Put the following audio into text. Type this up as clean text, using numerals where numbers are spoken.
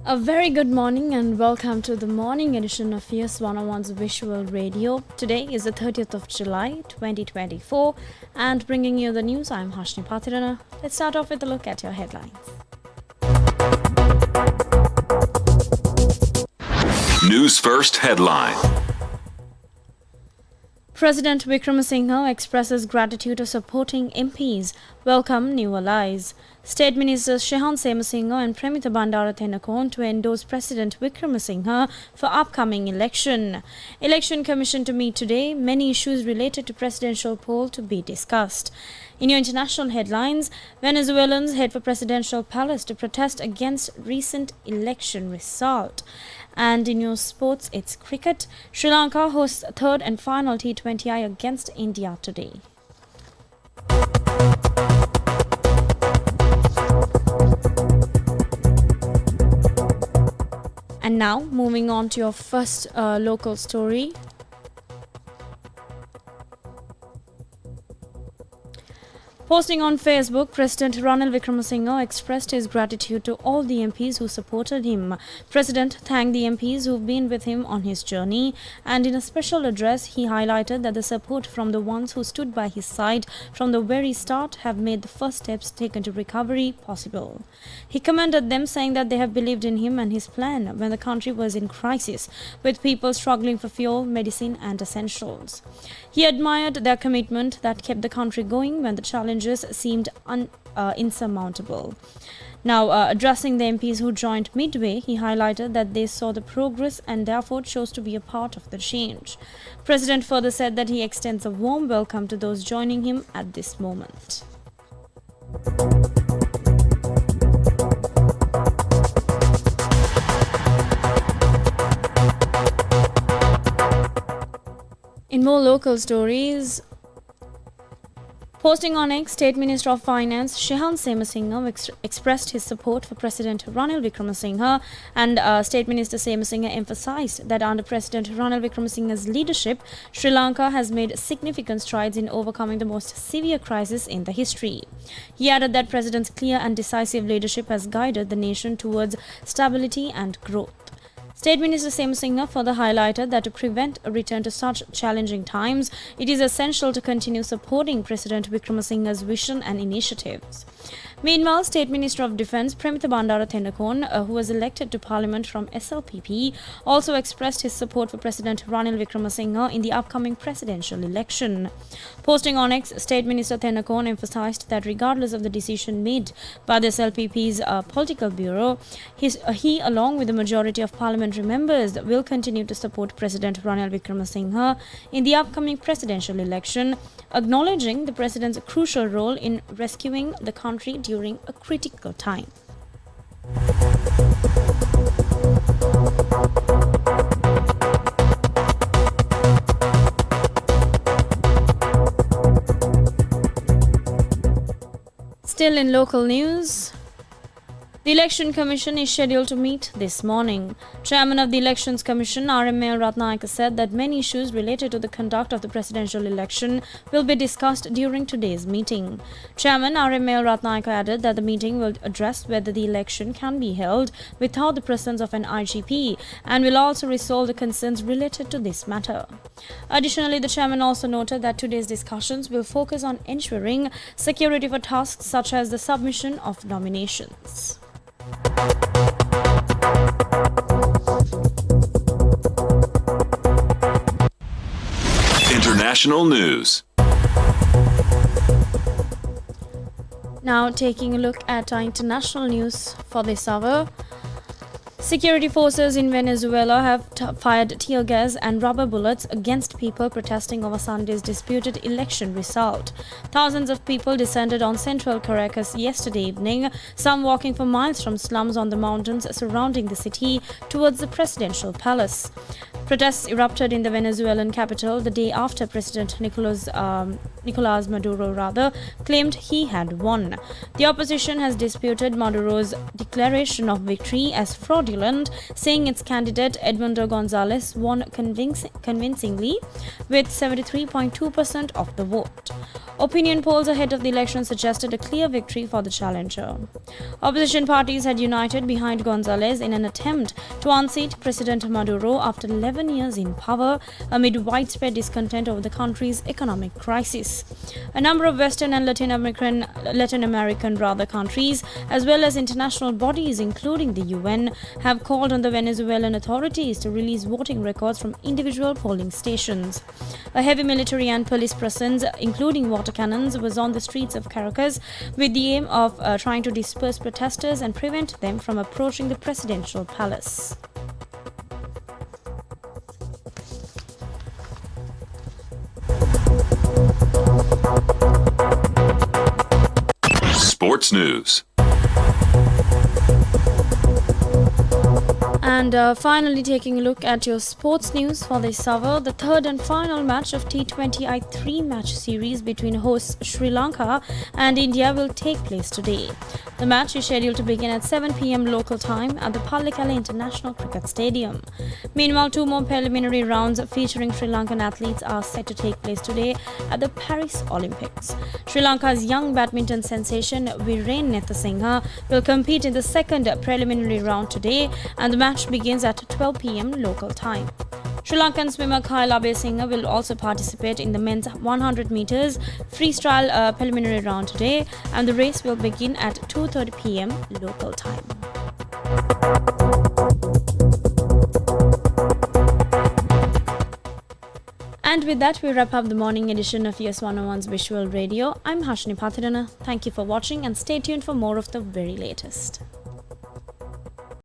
A very good morning and welcome to the morning edition of Fierce 101's Visual Radio. Today is the 30th of July 2024 and bringing you the news, I'm Hashni Pathirana. Let's start off with a look at your headlines. News First headline. President Wickremesinghe expresses gratitude to supporting MPs, welcome new allies. State Ministers Shehan Semesinghe and Premita Bandara Thenakon to endorse President Wickremesinghe for upcoming election. Election Commission to meet today, many issues related to presidential poll to be discussed. In your international headlines, Venezuelans head for presidential palace to protest against recent election result. And in your sports, it's cricket. Sri Lanka hosts third and final T20I against India today. And now, moving on to your first local story. Posting on Facebook, President Ranil Wickremesinghe expressed his gratitude to all the MPs who supported him. President thanked the MPs who've been with him on his journey, and in a special address, he highlighted that the support from the ones who stood by his side from the very start have made the first steps taken to recovery possible. He commended them, saying that they have believed in him and his plan when the country was in crisis, with people struggling for fuel, medicine and essentials. He admired their commitment that kept the country going when the challenges seemed insurmountable. Now, addressing the MPs who joined midway, he highlighted that they saw the progress and therefore chose to be a part of the change. President further said that he extends a warm welcome to those joining him at this moment. In more local stories, posting on X, State Minister of Finance Shehan Semesinghe expressed his support for President Ranil Wickremesinghe, and State Minister Semesinghe emphasized that under President Ranil Wickremesinghe's leadership, Sri Lanka has made significant strides in overcoming the most severe crisis in the history. He added that President's clear and decisive leadership has guided the nation towards stability and growth. State Minister Semesinghe further highlighted that to prevent a return to such challenging times, it is essential to continue supporting President Wickremesinghe's vision and initiatives. Meanwhile, State Minister of Defence Premita Bandara Thenakon, who was elected to Parliament from SLPP, also expressed his support for President Ranil Wickremesinghe in the upcoming presidential election. Posting on X, State Minister Thenakon emphasized that regardless of the decision made by the SLPP's political bureau, he, along with the majority of parliamentary members, will continue to support President Ranil Wickremesinghe in the upcoming presidential election, acknowledging the president's crucial role in rescuing the country during a critical time. Still in local news, the Election Commission is scheduled to meet this morning. Chairman of the Elections Commission, R.M. Ratnayaka, said that many issues related to the conduct of the presidential election will be discussed during today's meeting. Chairman R.M. Ratnayaka added that the meeting will address whether the election can be held without the presence of an IGP and will also resolve the concerns related to this matter. Additionally, the chairman also noted that today's discussions will focus on ensuring security for tasks such as the submission of nominations. International news. Now, taking a look at our international news for this hour. Security forces in Venezuela have fired tear gas and rubber bullets against people protesting over Sunday's disputed election result. Thousands of people descended on central Caracas yesterday evening, some walking for miles from slums on the mountains surrounding the city towards the presidential palace. Protests erupted in the Venezuelan capital the day after President Nicolas Maduro claimed he had won. The opposition has disputed Maduro's declaration of victory as fraudulent, saying its candidate Edmundo Gonzalez won convincingly with 73.2% of the vote. Opinion polls ahead of the election suggested a clear victory for the challenger. Opposition parties had united behind Gonzalez in an attempt to unseat President Maduro after 11 years in power amid widespread discontent over the country's economic crisis. A number of Western and Latin American countries, as well as international bodies including the UN, have called on the Venezuelan authorities to release voting records from individual polling stations. A heavy military and police presence, including water cannons, was on the streets of Caracas with the aim of trying to disperse protesters and prevent them from approaching the presidential palace. Sports news. And finally, taking a look at your sports news for this hour, the third and final match of T20I 3-match series between hosts Sri Lanka and India will take place today. The match is scheduled to begin at 7 p.m. local time at the Pallekele International Cricket Stadium. Meanwhile, two more preliminary rounds featuring Sri Lankan athletes are set to take place today at the Paris Olympics. Sri Lanka's young badminton sensation Wickremesinghe will compete in the second preliminary round today, and the match begins at 12 p.m. local time. Sri Lankan swimmer Wickremesinghe will also participate in the men's 100 meters freestyle preliminary round today, and the race will begin at 2:30 p.m. local time. And with that, we wrap up the morning edition of US 101's Visual Radio. I'm Hashni Pathirana. Thank you for watching and stay tuned for more of the very latest.